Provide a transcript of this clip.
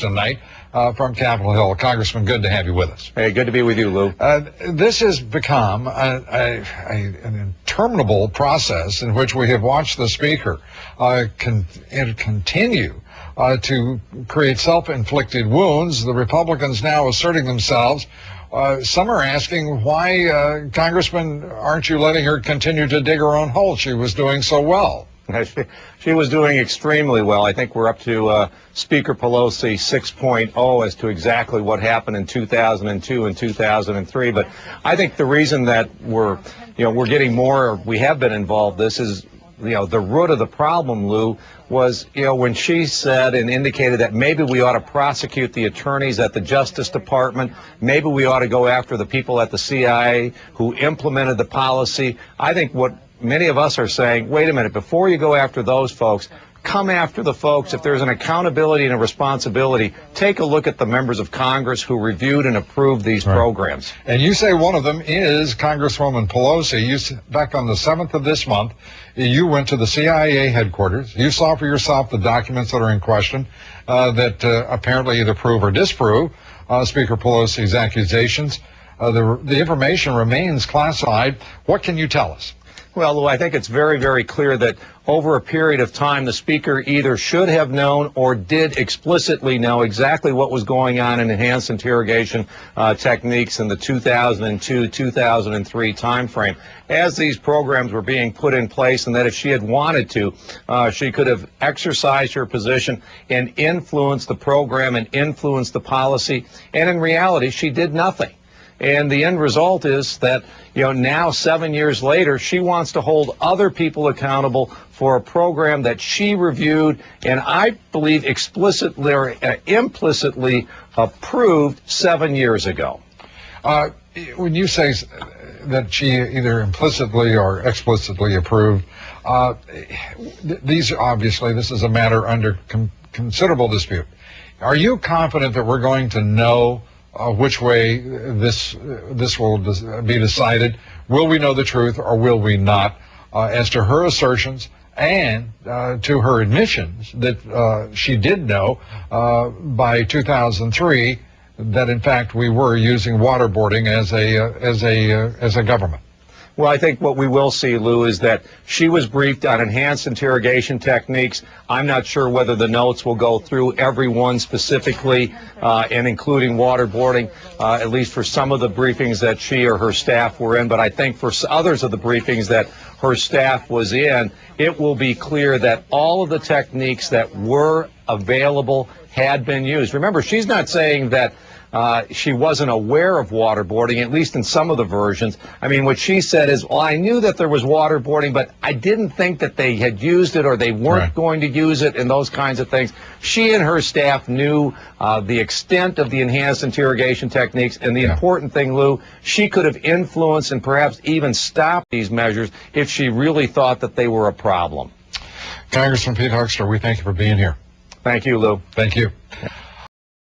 tonight from Capitol Hill. Congressman, good to have you with us. Hey, good to be with you, Lou. This has become an interminable process in which we have watched the Speaker continue to create self-inflicted wounds. The Republicans now asserting themselves. Some are asking, why, Congressman, aren't you letting her continue to dig her own hole? She was doing so well. She was doing extremely well. I think we're up to Speaker Pelosi 6.0 as to exactly what happened in 2002 and 2003. But I think the reason that we're getting more, we have been involved, this is, the root of the problem, Lou, was, when she said and indicated that maybe we ought to prosecute the attorneys at the Justice Department, maybe we ought to go after the people at the CIA who implemented the policy. I think what many of us are saying, wait a minute, before you go after those folks, come after the folks. If there's an accountability and a responsibility, take a look at the members of Congress who reviewed and approved these programs. And you say one of them is Congresswoman Pelosi. Back on the 7th of this month, you went to the CIA headquarters. You saw for yourself the documents that are in question that apparently either prove or disprove Speaker Pelosi's accusations. The information remains classified. What can you tell us? Well, Lou, I think it's very, very clear that over a period of time, the Speaker either should have known or did explicitly know exactly what was going on in enhanced interrogation techniques in the 2002-2003 timeframe as these programs were being put in place, and that if she had wanted to, she could have exercised her position and influenced the program and influenced the policy. And in reality, she did nothing. And the end result is that, now 7 years later, she wants to hold other people accountable for a program that she reviewed and I believe explicitly or implicitly approved 7 years ago. When you say that she either implicitly or explicitly approved, this is a matter under considerable dispute. Are you confident that we're going to know which way this will be decided? Will we know the truth or will we not, as to her assertions and to her admissions that she did know by 2003 that in fact we were using waterboarding as a government? Well, I think what we will see, Lou, is that she was briefed on enhanced interrogation techniques. I'm not sure whether the notes will go through every one specifically, and including waterboarding, at least for some of the briefings that she or her staff were in. But I think for others of the briefings that her staff was in, it will be clear that all of the techniques that were available had been used. Remember, she's not saying that she wasn't aware of waterboarding, at least in some of the versions. I mean, what she said is, well, I knew that there was waterboarding, but I didn't think that they had used it or they weren't going to use it and those kinds of things. She and her staff knew the extent of the enhanced interrogation techniques, and the important thing, Lou, she could have influenced and perhaps even stopped these measures if she really thought that they were a problem. Congressman Pete Hoekstra, we thank you for being here. Thank you, Lou. Thank you.